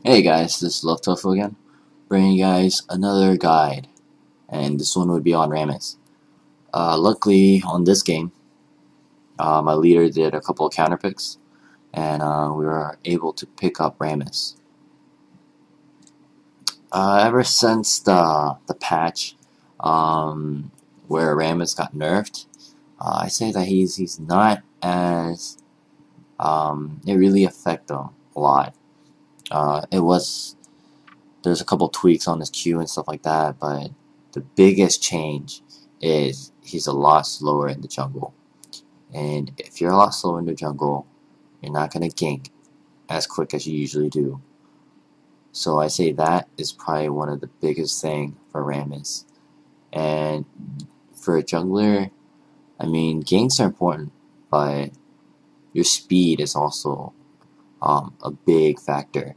Hey guys, this is Love Tofu again, bringing you guys another guide, and this one would be on Rammus. Luckily, on this game, my leader did a couple of counter picks, and we were able to pick up Rammus. Ever since the patch where Rammus got nerfed, I say that he's not as it really affected him a lot. There's a couple tweaks on his Q and stuff like that, but the biggest change is he's a lot slower in the jungle. And if you're a lot slower in the jungle, you're not going to gank as quick as you usually do. So I say that is probably one of the biggest thing for Rammus. And for a jungler, I mean, ganks are important, but your speed is also a big factor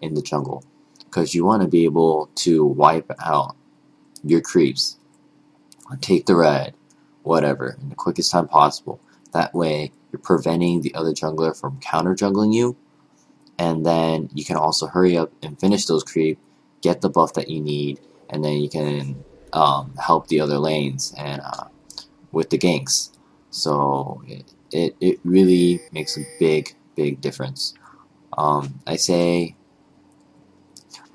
in the jungle, because you want to be able to wipe out your creeps, take the red, whatever, in the quickest time possible. That way, you're preventing the other jungler from counter jungling you, and then you can also hurry up and finish those creep, get the buff that you need, and then you can help the other lanes and with the ganks. So it really makes a big difference. I say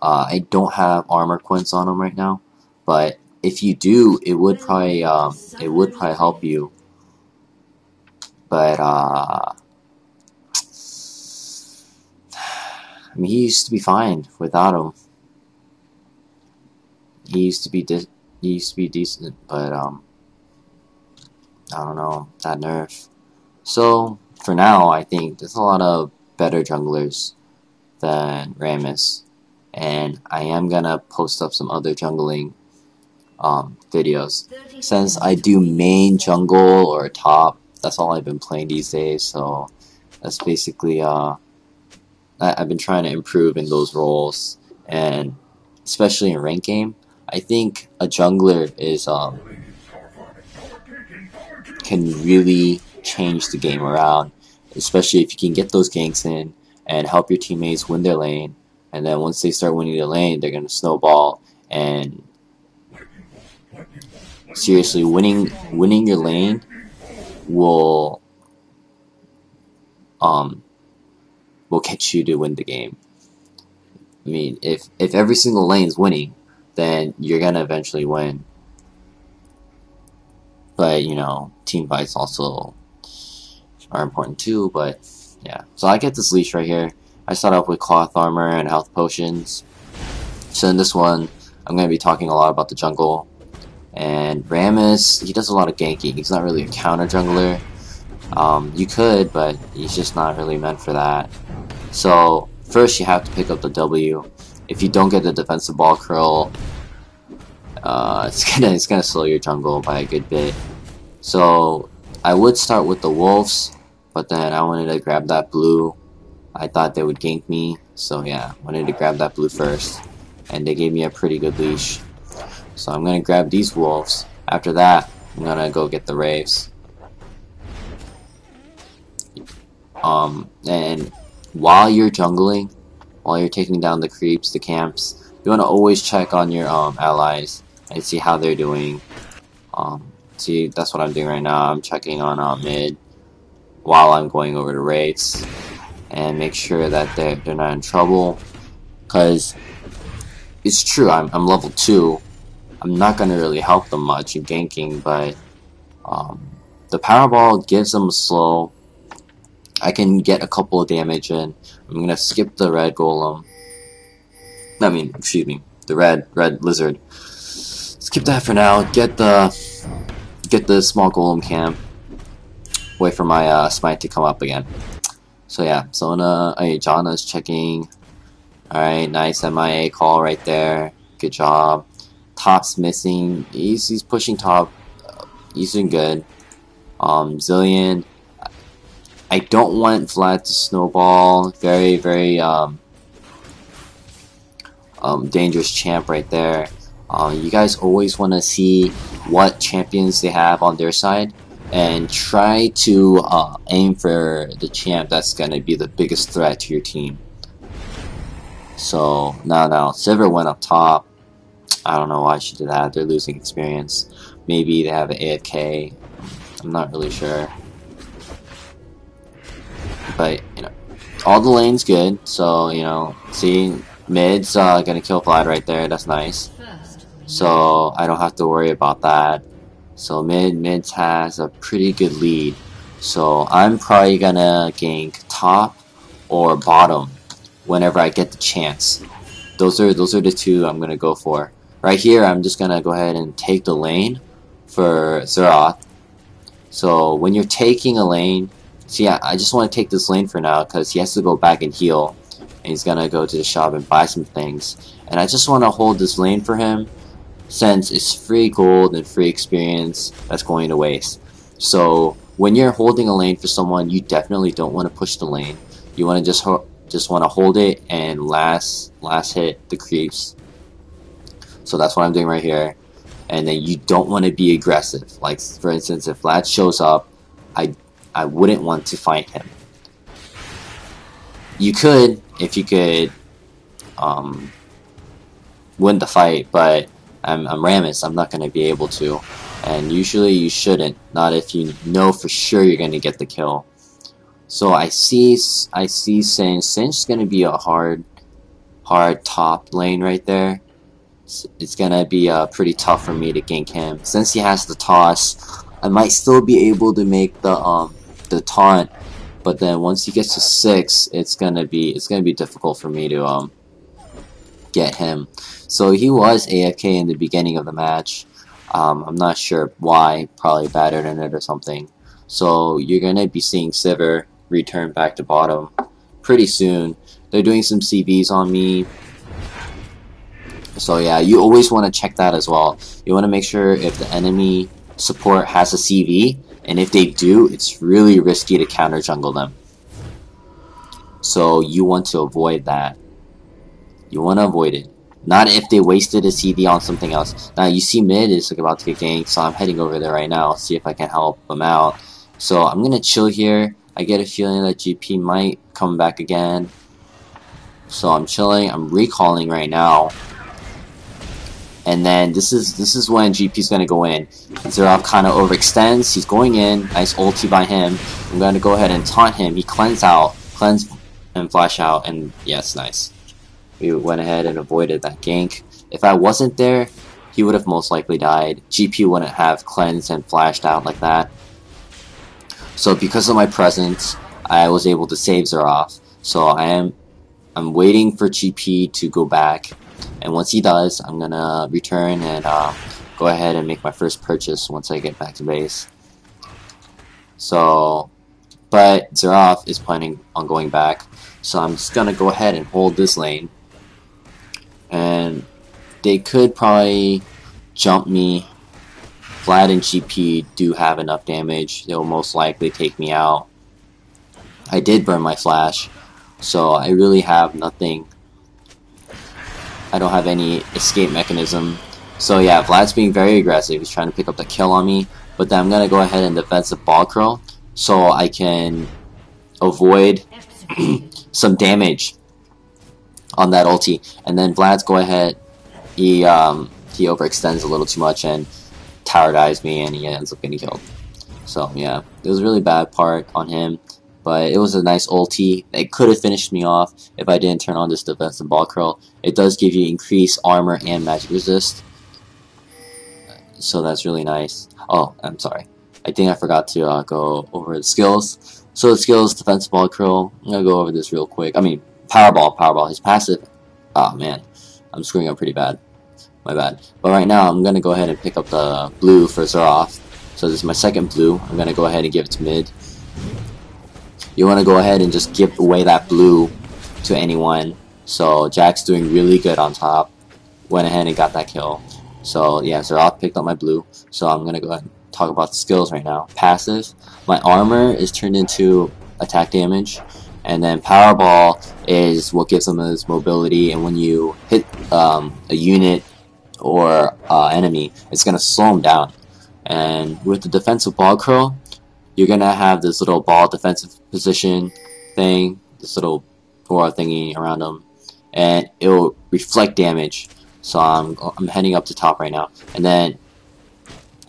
I don't have armor Quints on him right now, but if you do, it would probably help you. But I mean, he used to be fine without him. He used to be decent, but I don't know, that nerf. So for now, I think there's a lot of better junglers than Rammus. And I am gonna post up some other jungling videos. Since I do main jungle or top, that's all I've been playing these days. So that's basically I've been trying to improve in those roles, and especially in rank game, I think a jungler is can really change the game around, especially if you can get those ganks in and help your teammates win their lane. And then once they start winning the lane, they're going to snowball. And seriously, winning your lane will get you to win the game. I mean, if every single lane is winning, then you're going to eventually win. But, you know, team fights also are important too. But, yeah. So I get this leash right here. I start off with cloth armor and health potions. So in this one, I'm going to be talking a lot about the jungle. And Rammus, he does a lot of ganking. He's not really a counter jungler. You could, but he's just not really meant for that. So first you have to pick up the W. If you don't get the defensive ball curl, it's gonna slow your jungle by a good bit. So I would start with the wolves, but then I wanted to grab that blue. I thought they would gank me, so yeah, wanted to grab that blue first, and they gave me a pretty good leash. So I'm gonna grab these wolves. After that, I'm gonna go get the raves. And while you're jungling, while you're taking down the creeps, the camps, you wanna always check on your allies and see how they're doing. See, that's what I'm doing right now. I'm checking on mid while I'm going over to raves, and make sure that they're not in trouble, because it's true, I'm level 2. I'm not going to really help them much in ganking, but the Powerball gives them a slow. I can get a couple of damage in. I'm going to skip the red golem. The red lizard. Skip that for now. Get the small golem camp. Wait for my smite to come up again. So yeah, Janna's checking. Alright, nice MIA call right there. Good job. Top's missing. He's pushing top. He's doing good. Zillion. I don't want Vlad to snowball. Very dangerous champ right there. You guys always want to see what champions they have on their side, and try to aim for the champ that's going to be the biggest threat to your team. So now Silver went up top. I don't know why she did that. They're losing experience. Maybe they have an AFK. I'm not really sure. But, you know, all the lanes good. So, you know, see, mid's gonna kill Vlad right there. That's nice. So I don't have to worry about that. So mid has a pretty good lead. So I'm probably gonna gank top or bottom whenever I get the chance. Those are the two I'm gonna go for. Right here, I'm just gonna go ahead and take the lane for Xerath. So when you're taking a lane, see, I just want to take this lane for now because he has to go back and heal, and he's gonna go to the shop and buy some things. And I just want to hold this lane for him, since it's free gold and free experience that's going to waste. So when you're holding a lane for someone, you definitely don't want to push the lane. You want to just want to hold it and last hit the creeps. So that's what I'm doing right here. And then you don't want to be aggressive. Like, for instance, if Vlad shows up, I wouldn't want to fight him. You could, if you could win the fight, but I'm Rammus, I'm not going to be able to. And usually you shouldn't, not if you know for sure you're going to get the kill. So I see Sinch's going to be a hard top lane right there. It's going to be pretty tough for me to gank him. Since he has the toss, I might still be able to make the taunt, but then once he gets to 6, it's going to be difficult for me to get him. So he was AFK in the beginning of the match. I'm not sure why, probably bad internet or something. So you're going to be seeing Sivir return back to bottom pretty soon. They're doing some CVs on me. So yeah, you always want to check that as well. You want to make sure if the enemy support has a CV, and if they do, it's really risky to counter jungle them. So you want to avoid that. You want to avoid it. Not if they wasted a CV on something else. Now you see mid is like about to get ganked, so I'm heading over there right now, see if I can help them out. So I'm gonna chill here. I get a feeling that GP might come back again. So I'm chilling. I'm recalling right now. And then this is when GP's gonna go in. Xerath kind of overextends. He's going in. Nice ulti by him. I'm gonna go ahead and taunt him. He cleanse and flash out, and yes, nice. We went ahead and avoided that gank. If I wasn't there, he would have most likely died. GP wouldn't have cleansed and flashed out like that. So because of my presence, I was able to save Xerath. So I'm waiting for GP to go back. And once he does, I'm gonna return and go ahead and make my first purchase once I get back to base. So, but Xerath is planning on going back, so I'm just gonna go ahead and hold this lane. And they could probably jump me. Vlad and GP do have enough damage. They'll most likely take me out. I did burn my flash, so I really have nothing. I don't have any escape mechanism. So yeah, Vlad's being very aggressive. He's trying to pick up the kill on me. But then I'm going to go ahead and defensive ball curl so I can avoid some damage on that ulti. And then Vlad's go ahead. He overextends a little too much and tower dives me, and he ends up getting killed. So yeah, it was a really bad part on him. But it was a nice ulti. It could have finished me off if I didn't turn on this defensive ball curl. It does give you increased armor and magic resist. So that's really nice. Oh, I'm sorry. I think I forgot to go over the skills. So the skills, defensive ball curl. I'm going to go over this real quick. I mean, Powerball. His passive. Oh man, I'm screwing up pretty bad. My bad. But right now, I'm going to go ahead and pick up the blue for Xerath. So this is my second blue. I'm going to go ahead and give it to mid. You want to go ahead and just give away that blue to anyone. So Jack's doing really good on top. Went ahead and got that kill. So yeah, Xerath picked up my blue. So I'm going to go ahead and talk about the skills right now. Passive. My armor is turned into attack damage. And then Powerball is what gives him his mobility. And when you hit a unit or enemy, it's going to slow him down. And with the defensive ball curl, you're going to have this little ball defensive position thing, this little aura thingy around them. and it will reflect damage. So I'm heading up to top right now, and then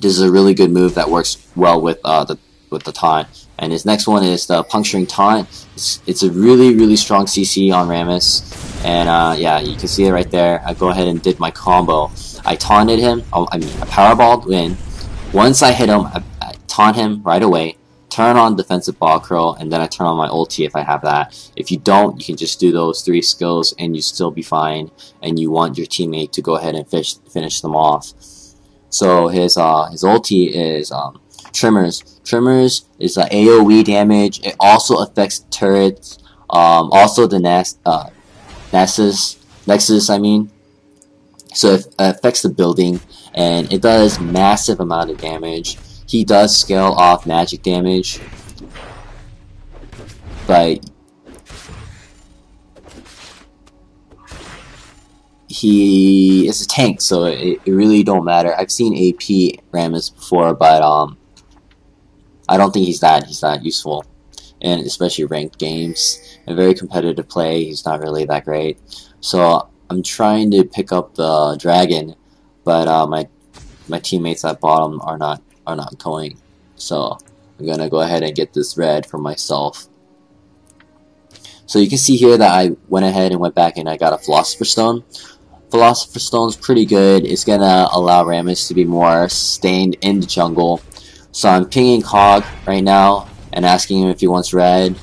this is a really good move that works well with the taunt. And his next one is the puncturing taunt. It's a really strong CC on Rammus, and yeah, you can see it right there. I go ahead and did my combo. I taunted him. I powerballed in. Once I hit him, I taunt him right away. Turn on defensive ball curl, and then I turn on my ulti if I have that. If you don't, you can just do those 3 skills and you still be fine, and you want your teammate to go ahead and finish them off. So his ulti is Tremors. Tremors is AoE damage. It also affects turrets. Also the Nexus, I mean. So it affects the building, and it does massive amount of damage. He does scale off magic damage, but he is a tank, so it really don't matter. I've seen AP Rammus before, but I don't think he's that useful, and especially ranked games. A very competitive play, he's not really that great. So I'm trying to pick up the dragon, but my teammates at bottom are not going. So I'm gonna go ahead and get this red for myself. So you can see here that I went ahead and went back and I got a Philosopher Stone. Philosopher Stone's pretty good. It's gonna allow Rammus to be more sustained in the jungle. So I'm pinging Cog right now and asking him if he wants red.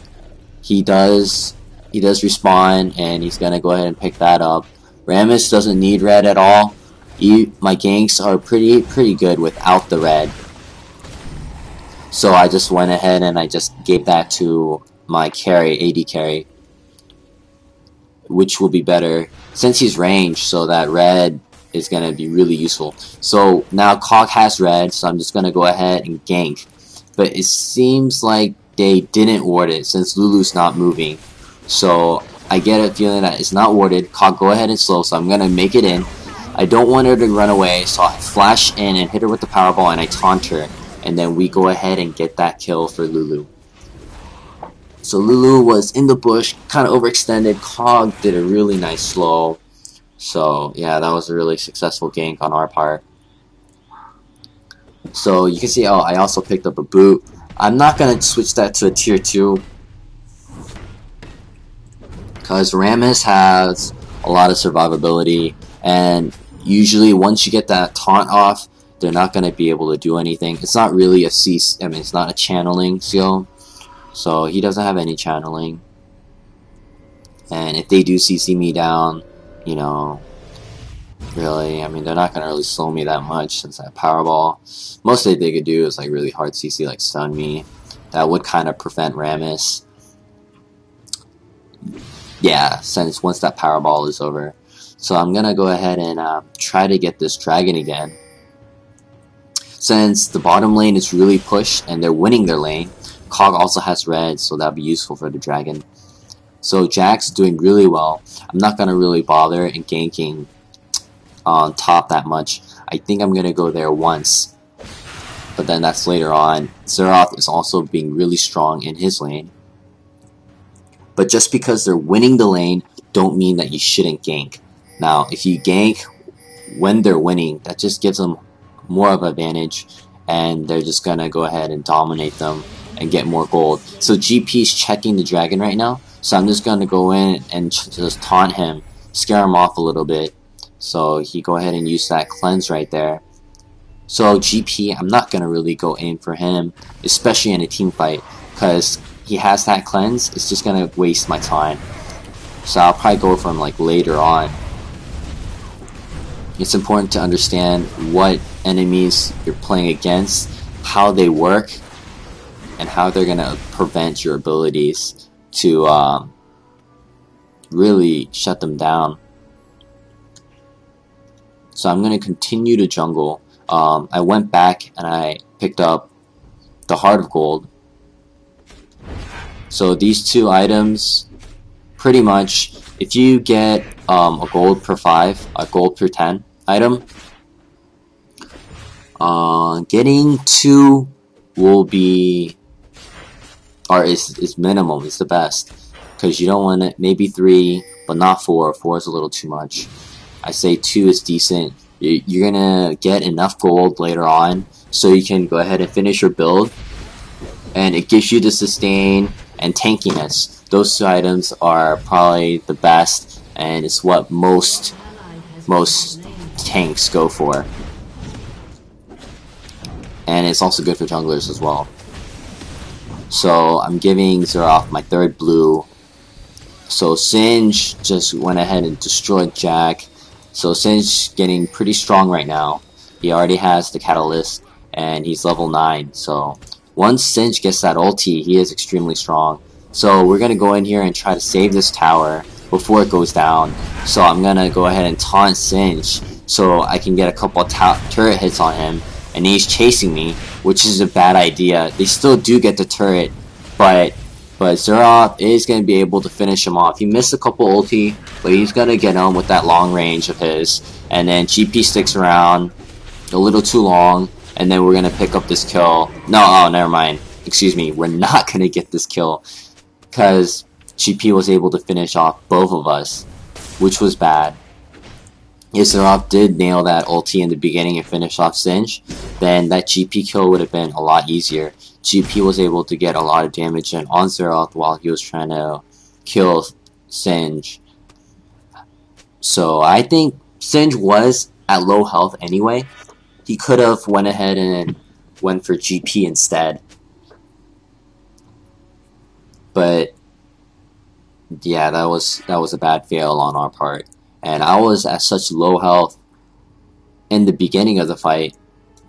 He does respawn, and he's gonna go ahead and pick that up. Rammus doesn't need red at all. My ganks are pretty good without the red. So I just went ahead and I just gave that to my carry, AD carry, which will be better since he's ranged, so that red is going to be really useful. So now Cog has red, so I'm just going to go ahead and gank. But it seems like they didn't ward it since Lulu's not moving. So I get a feeling that it's not warded. Cog, go ahead and slow, so I'm going to make it in. I don't want her to run away, so I flash in and hit her with the powerball, and I taunt her. And then we go ahead and get that kill for Lulu. So Lulu was in the bush, kind of overextended. Cog did a really nice slow. So yeah, that was a really successful gank on our part. So you can see, oh, I also picked up a boot. I'm not going to switch that to a tier 2. Because Rammus has a lot of survivability. And usually once you get that taunt off, they're not going to be able to do anything. It's not really it's not a channeling skill. So he doesn't have any channeling. And if they do CC me down, you know, really, I mean, they're not going to really slow me that much since I have Powerball. Most of they could do is like really hard CC, like stun me. That would kind of prevent Rammus. Yeah, since once that Powerball is over. So I'm going to go ahead and try to get this dragon again. Since the bottom lane is really pushed and they're winning their lane, Cog also has red, so that'll be useful for the dragon. So Jack's doing really well. I'm not going to really bother in ganking on top that much. I think I'm going to go there once, but then that's later on. Xerath is also being really strong in his lane. But just because they're winning the lane, don't mean that you shouldn't gank. Now, if you gank when they're winning, that just gives them more of an advantage, and they're just going to go ahead and dominate them and get more gold. So GP's checking the dragon right now, so I'm just going to go in and just taunt him, scare him off a little bit. So he go ahead and use that cleanse right there. So GP, I'm not going to really go in for him, especially in a team fight, because he has that cleanse. It's just going to waste my time. So I'll probably go for him like later on. It's important to understand what enemies you're playing against, how they work, and how they're going to prevent your abilities to really shut them down. So I'm going to continue to jungle. I went back and I picked up the Heart of Gold. So these two items, pretty much, if you get a gold per 5, a gold per 10 item, getting 2 will be, or is minimum, is the best. because you don't want it. Maybe 3, but not 4. 4 is a little too much. I say 2 is decent. You're gonna get enough gold later on, so you can go ahead and finish your build, and it gives you the sustain and tankiness. Those 2 items are probably the best, and it's what most tanks go for. And it's also good for junglers as well. So I'm giving Xerath my 3rd blue. So Singe just went ahead and destroyed Jack. So Singe getting pretty strong right now. He already has the catalyst and he's level 9. So once Singe gets that ulti, he is extremely strong. So we're going to go in here and try to save this tower before it goes down. So I'm going to go ahead and taunt Singe so I can get a couple of turret hits on him. And he's chasing me, which is a bad idea. They still do get the turret, but Xerath is going to be able to finish him off. He missed a couple ulti, but he's going to get him with that long range of his. And then GP sticks around a little too long, and then we're going to pick up this kill. No, oh, never mind. Excuse me, we're not going to get this kill, because GP was able to finish off both of us, which was bad. If Xerath did nail that ulti in the beginning and finish off Singe, then that GP kill would have been a lot easier. GP was able to get a lot of damage in on Xerath while he was trying to kill Singe. So I think Singe was at low health anyway. He could have went ahead and went for GP instead. But yeah, that was a bad fail on our part. And I was at such low health in the beginning of the fight,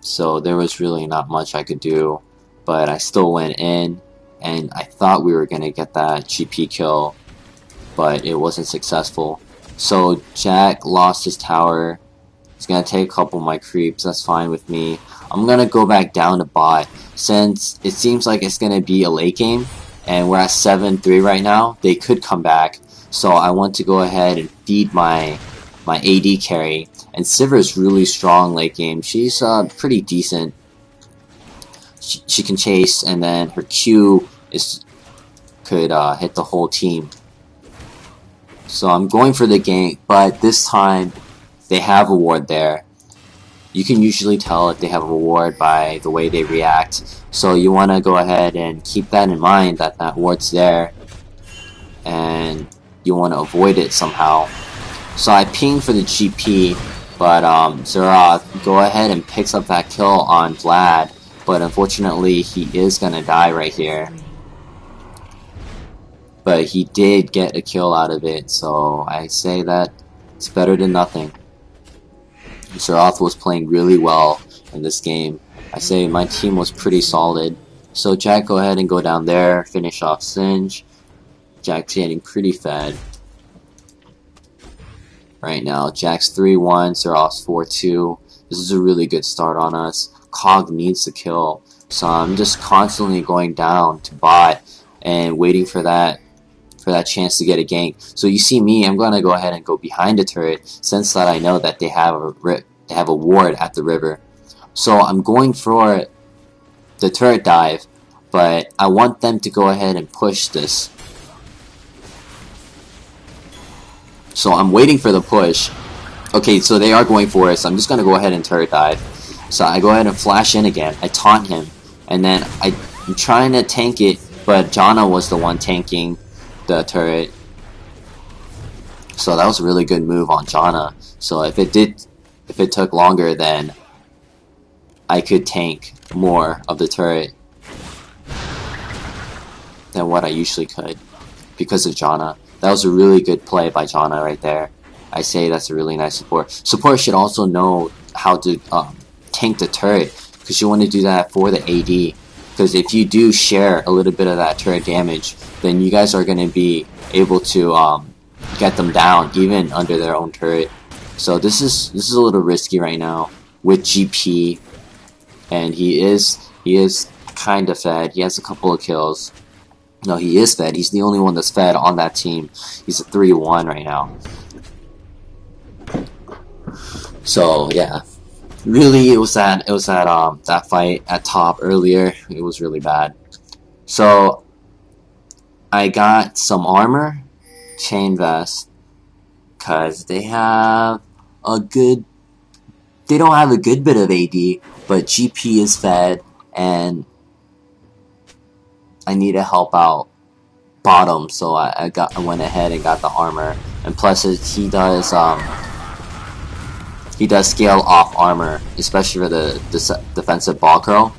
so there was really not much I could do. But I still went in, and I thought we were going to get that GP kill, but it wasn't successful. So Jack lost his tower. He's going to take a couple of my creeps. That's fine with me. I'm going to go back down to bot. Since it seems like it's going to be a late game, and we're at 7-3 right now, they could come back. So I want to go ahead and feed my AD carry. And Sivir is really strong late game. She's pretty decent. She can chase, and then her Q could hit the whole team. So I'm going for the gank, but this time they have a ward there. You can usually tell if they have a ward by the way they react. So you want to go ahead and keep that in mind, that ward's there. And you want to avoid it somehow. So I ping for the GP, but Xerath go ahead and picks up that kill on Vlad, but unfortunately he is going to die right here. But he did get a kill out of it, so I say that it's better than nothing. Xerath was playing really well in this game. I say my team was pretty solid. So Jack, go ahead and go down there, finish off Singe. Jack's getting pretty fed right now. Jack's 3-1, Xerath's 4-2. This is a really good start on us. Cog needs to kill, so I'm just constantly going down to bot and waiting for that chance to get a gank. So you see me, I'm gonna go ahead and go behind the turret, since that I know that they have a ward at the river. So I'm going for the turret dive, but I want them to go ahead and push this. So I'm waiting for the push. Okay, so they are going for it, so I'm just going to go ahead and turret dive. So I go ahead and flash in again. I taunt him. And then I'm trying to tank it, but Janna was the one tanking the turret. So that was a really good move on Janna. So if it took longer, then I could tank more of the turret than what I usually could because of Janna. That was a really good play by Janna right there. I say that's a really nice support. Support should also know how to tank the turret, because you want to do that for the AD. Because if you do share a little bit of that turret damage, then you guys are going to be able to get them down even under their own turret. So this is a little risky right now with GP, and he is kind of fed. He has a couple of kills. No, he is fed. He's the only one that's fed on that team. He's a 3-1 right now. So yeah, really, it was that fight at top earlier. It was really bad. So I got some armor, chain vest, because they have a good... They don't have a good bit of AD, but GP is fed, and I need to help out bottom, so I went ahead and got the armor. And plus he does scale off armor, especially for the defensive ball curl.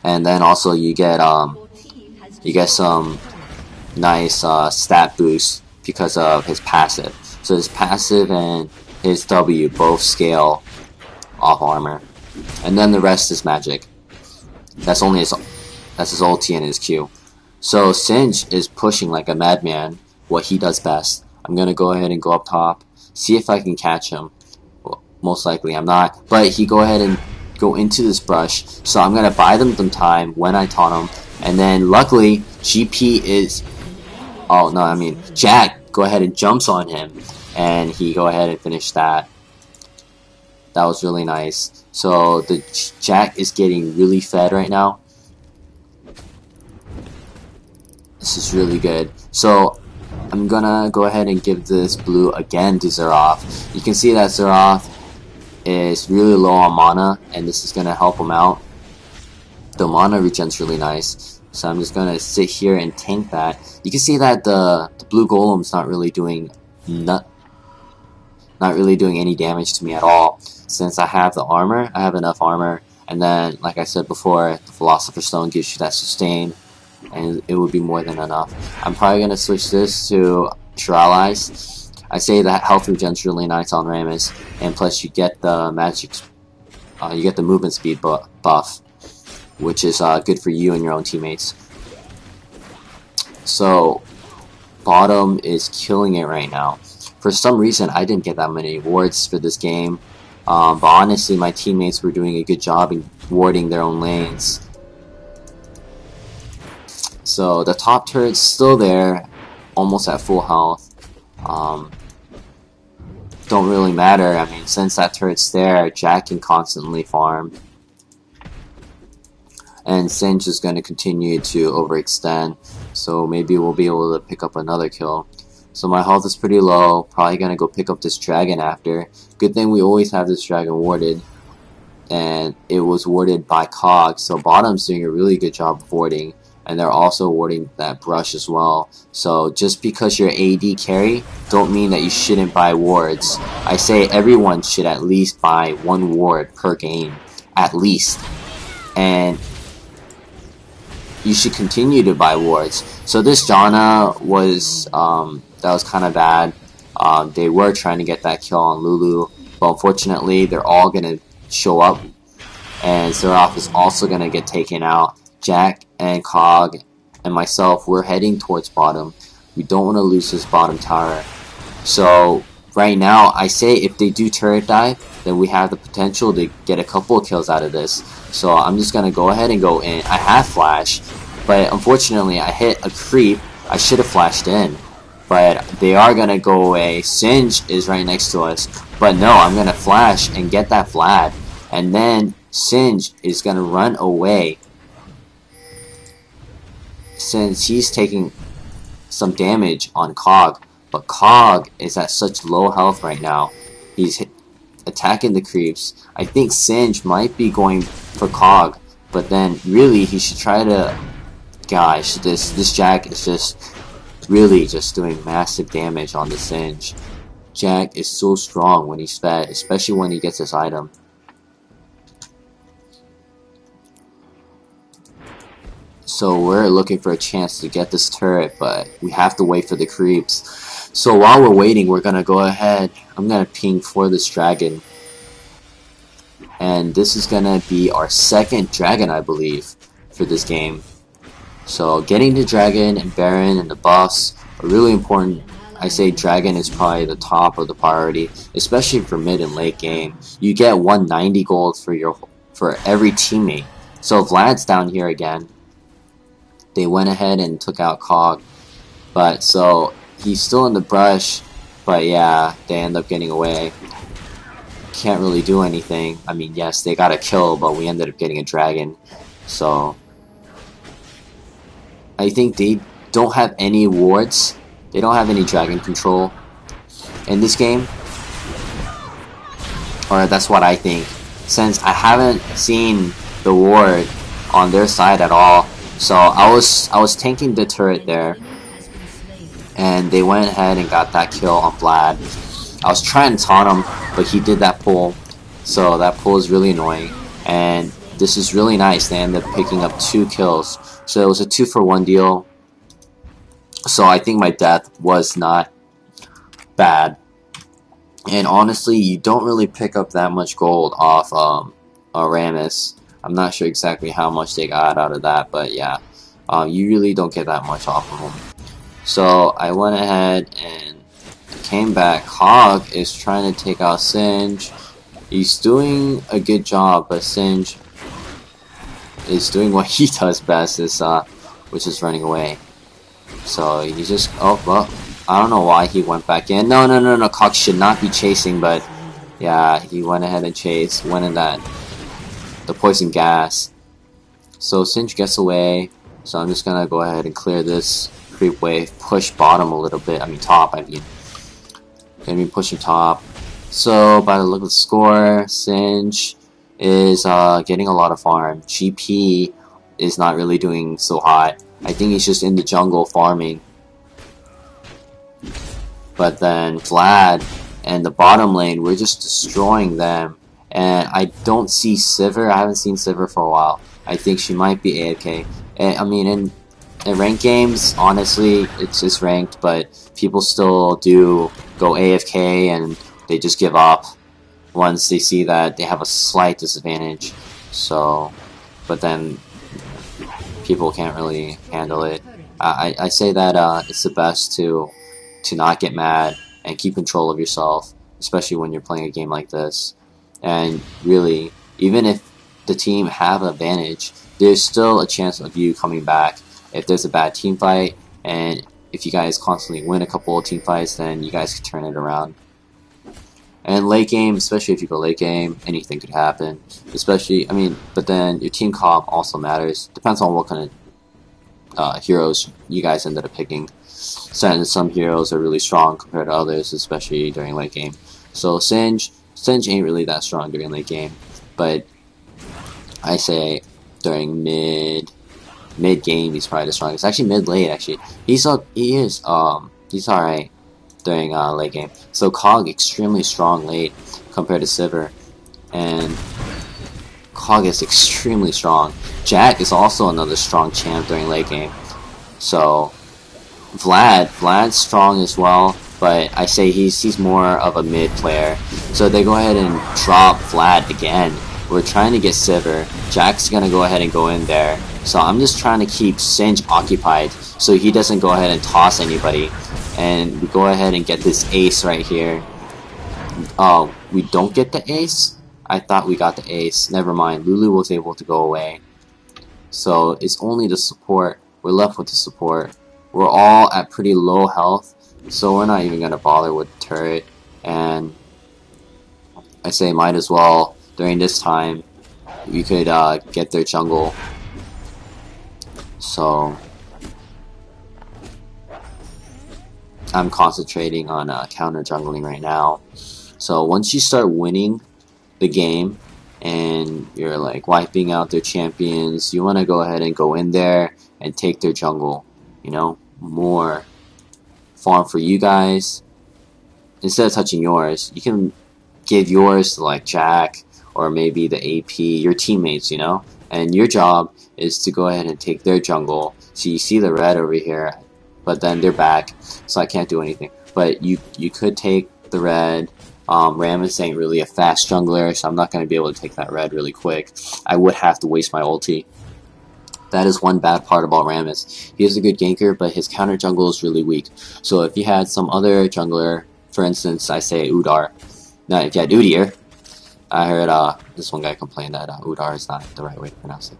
And then also you get some nice stat boost because of his passive. So his passive and his W both scale off armor, and then the rest is magic. That's his ulti and his Q. So Singe is pushing like a madman, what he does best. I'm gonna go ahead and go up top, see if I can catch him. Well, most likely I'm not, but he go ahead and go into this brush, so I'm gonna buy them some time when I taunt him. And then luckily GP is... Oh no, I mean Jack go ahead and jumps on him, and he go ahead and finish that. That was really nice. So the Jack is getting really fed right now. This is really good. So I'm gonna go ahead and give this blue again to Xerath. You can see that Xerath is really low on mana, and this is gonna help him out. The mana regen's really nice, so I'm just gonna sit here and tank that. You can see that the blue golem's not really doing any damage to me at all. Since I have the armor, I have enough armor, and then like I said before, the Philosopher Stone gives you that sustain, and it would be more than enough. I'm probably going to switch this to Shurelya. I say that health regen's really nice on Rammus, and plus you get the magic, you get the movement speed buff, which is good for you and your own teammates. So bottom is killing it right now. For some reason, I didn't get that many wards for this game, but honestly, my teammates were doing a good job in warding their own lanes. So the top turret's still there, almost at full health. Don't really matter. I mean, since that turret's there, Jack can constantly farm. And Singe is going to continue to overextend, so maybe we'll be able to pick up another kill. So my health is pretty low, probably going to go pick up this dragon after. Good thing we always have this dragon warded, and it was warded by Cog, so bottom's doing a really good job of warding, and they're also warding that brush as well. So just because you're AD carry, don't mean that you shouldn't buy wards. I say everyone should at least buy one ward per game, at least. And you should continue to buy wards. So this Janna was, that was kind of bad. They were trying to get that kill on Lulu, but unfortunately they're all going to show up, and Xerath is also going to get taken out. Jack and Cog and myself, we're heading towards bottom. We don't want to lose this bottom tower. So right now, I say if they do turret dive, then we have the potential to get a couple of kills out of this. So I'm just going to go ahead and go in. I have flash, but unfortunately I hit a creep. I should have flashed in, but they are going to go away. Singe is right next to us, but no, I'm going to flash and get that Vlad, and then Singe is going to run away since he's taking some damage on Cog. But Cog is at such low health right now. He's attacking the creeps. I think Singe might be going for Cog, but then really he should try to... Gosh, this Jack is just really just doing massive damage on the Singe. Jack is so strong when he's fed, especially when he gets this item. So we're looking for a chance to get this turret, but we have to wait for the creeps. So while we're waiting, we're going to go ahead. I'm going to ping for this dragon. And this is going to be our second dragon, I believe, for this game. So getting the dragon and Baron and the buffs are really important. I say dragon is probably the top of the priority, especially for mid and late game. You get 190 gold for every teammate. So Vlad's down here again. They went ahead and took out Cog, but so he's still in the brush, but yeah, they end up getting away. Can't really do anything. I mean, yes, they got a kill, but we ended up getting a dragon. So I think don't have any wards. They don't have any dragon control in this game. Or that's what I think. Since I haven't seen the ward on their side at all. So I was tanking the turret there. And they went ahead and got that kill on Vlad. I was trying to taunt him, but he did that pull. So that pull is really annoying. And this is really nice. They ended up picking up 2 kills. So it was a 2-for-1 deal. So I think my death was not bad. And honestly, you don't really pick up that much gold off Rammus. I'm not sure exactly how much they got out of that, but yeah. You really don't get that much off of them. So I went ahead and came back. Hog is trying to take out Singe. He's doing a good job, but Singe is doing what he does best, which is running away. So he just, oh, well, I don't know why he went back in. No, Hog should not be chasing, but yeah, he went ahead and chased, went in the poison gas. So Singe gets away, so I'm just gonna go ahead and clear this creep wave, push bottom a little bit, top, gonna be pushing top. So by the look of the score, Singe is getting a lot of farm. GP is not really doing so hot. I think he's just in the jungle farming. But then Vlad and the bottom lane, we're just destroying them. And I don't see Sivir. I haven't seen Sivir for a while. I think she might be AFK. In ranked games, honestly, it's just ranked, but people still do go AFK and they just give up once they see that they have a slight disadvantage. So, but then people can't really handle it. I say that it's the best to not get mad and keep control of yourself, especially when you're playing a game like this. And really, even if the team have an advantage, there's still a chance of you coming back. If there's a bad team fight, and if you guys constantly win a couple of team fights, then you guys can turn it around. And late game, especially if you go late game, anything could happen. Especially, but then your team comp also matters. Depends on what kind of heroes you guys ended up picking. Some heroes are really strong compared to others, especially during late game. So Singe ain't really that strong during late game, but I say during mid game he's probably the strongest. Actually, mid late actually he's alright during late game. So Cog extremely strong late compared to Sivir, and Cog is extremely strong. Jack is also another strong champ during late game. So Vlad's strong as well, but I say he's more of a mid player. So they go ahead and drop Vlad again. We're trying to get Sivir. Jack's gonna go ahead and go in there. So I'm just trying to keep Singe occupied so he doesn't go ahead and toss anybody. And we go ahead and get this ace right here. Oh, we don't get the ace? I thought we got the ace. Never mind. Lulu was able to go away. So it's only the support. We're left with the support. We're all at pretty low health, so we're not even going to bother with the turret. And I say might as well, during this time, we could get their jungle. So I'm concentrating on counter jungling right now. So once you start winning the game and you're like wiping out their champions, you want to go ahead and go in there and take their jungle. More farm for you guys. Instead of touching yours, you can give yours to like Jack or maybe the AP, your teammates, and your job is to go ahead and take their jungle. So you see the red over here, but then they're back, so I can't do anything. But you could take the red. Rammus ain't really a fast jungler, so I'm not going to be able to take that red really quick. I would have to waste my ulti. That is one bad part about Rammus. He is a good ganker, but his counter jungle is really weak. So if you had some other jungler, for instance, I say Udar. Now, if you had Udyr, I heard this one guy complain that Udar is not the right way to pronounce it.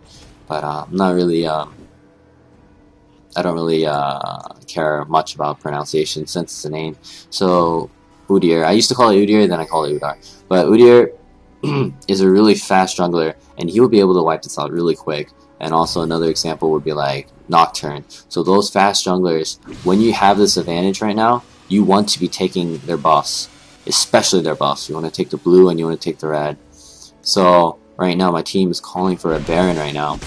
But I'm not really, I don't really care much about pronunciation since it's a name. So Udyr, I used to call it Udyr, then I call it Udar. But Udyr is a really fast jungler, and he will be able to wipe this out really quick. And also another example would be like Nocturne. So those fast junglers, when you have this advantage right now, you want to be taking their buffs, especially their buffs. You want to take the blue and you want to take the red. So right now my team is calling for a Baron right now.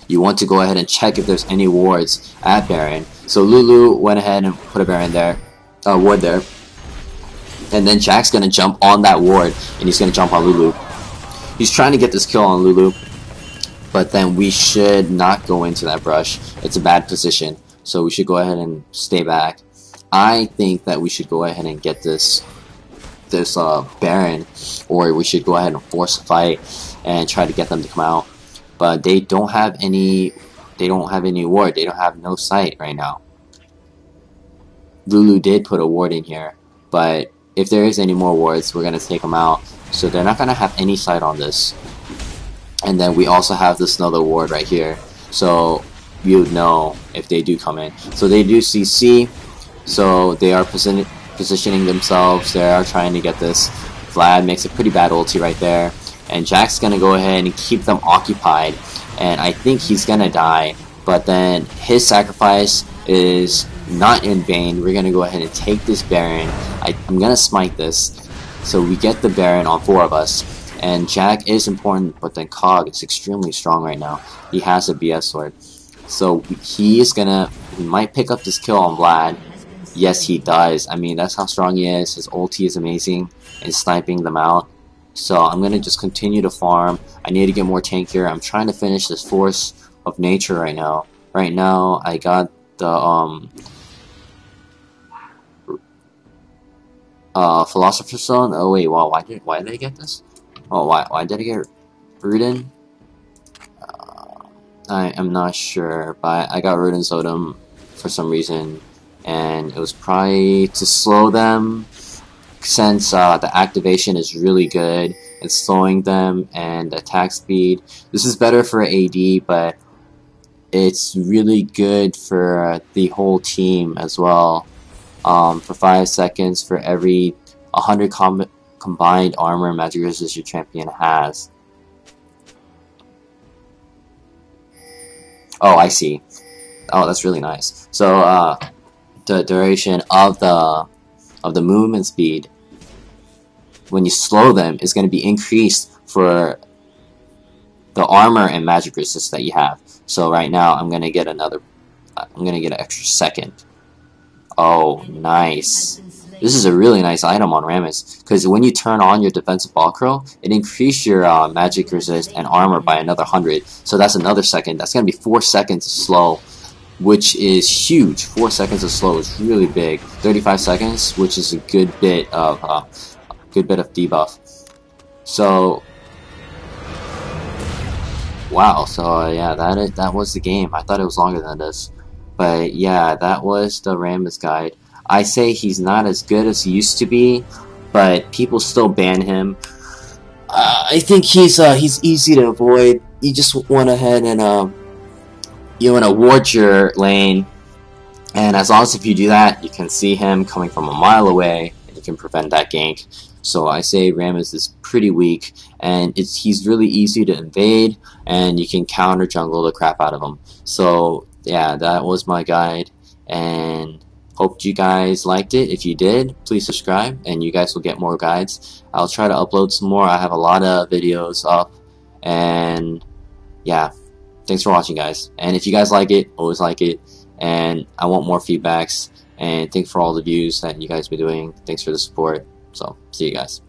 You want to go ahead and check if there's any wards at Baron. So Lulu went ahead and put a Baron there, ward there. And then Jack's going to jump on that ward and he's going to jump on Lulu. He's trying to get this kill on Lulu. But then we should not go into that brush. It's a bad position. So we should go ahead and stay back. I think that we should go ahead and get this Baron, or we should go ahead and force a fight and try to get them to come out. But they don't have any ward. They don't have no sight right now. Lulu did put a ward in here, but if there is any more wards, we're gonna take them out. So they're not gonna have any sight on this. And then we also have this another ward right here, so you would know if they do come in. So they do CC, so they are positioning themselves. They are trying to get this. Vlad makes a pretty bad ulti right there, and Jack's gonna go ahead and keep them occupied. And I think he's gonna die, but then his sacrifice is not in vain. We're gonna go ahead and take this Baron. I'm gonna smite this, so we get the Baron on 4 of us. And Jack is important, but then Cog is extremely strong right now. He has a BS sword. So he might pick up this kill on Vlad. Yes, he does. I mean, that's how strong he is. His ulti is amazing in sniping them out. So I'm going to just continue to farm. I need to get more tankier. I'm trying to finish this Force of Nature right now. Right now, I got the Philosopher Stone. Oh wait, wow, why did I get this? Oh, why did I get Rudin? I am not sure, but I got Rudin Sodom for some reason, and it was probably to slow them, since the activation is really good. It's slowing them and attack speed. This is better for AD, but it's really good for the whole team as well. For 5 seconds for every 100 combined armor magic resist your champion has. Oh, I see. Oh, that's really nice. So the duration of the movement speed when you slow them is going to be increased for the armor and magic resist that you have. So right now I'm going to get an extra second. Oh, nice. This is a really nice item on Rammus, because when you turn on your defensive ball curl, it increases your magic resist and armor by another 100. So that's another second. That's going to be 4 seconds of slow, which is huge. 4 seconds of slow is really big. 35 seconds, which is a good bit of debuff. So wow. So yeah, that was the game. I thought it was longer than this, but yeah, that was the Rammus guide. I say he's not as good as he used to be, but people still ban him. I think he's easy to avoid. You just went ahead and you want to ward your lane, and as long as if you do that, you can see him coming from a mile away, and you can prevent that gank. So I say Rammus is pretty weak, and he's really easy to invade, and you can counter jungle the crap out of him. So yeah, that was my guide, and hope you guys liked it. If you did, please subscribe, and you guys will get more guides. I'll try to upload some more. I have a lot of videos up, and yeah, thanks for watching, guys. And if you guys like it, always like it, and I want more feedbacks, and thanks for all the views that you guys been doing. Thanks for the support. So see you guys.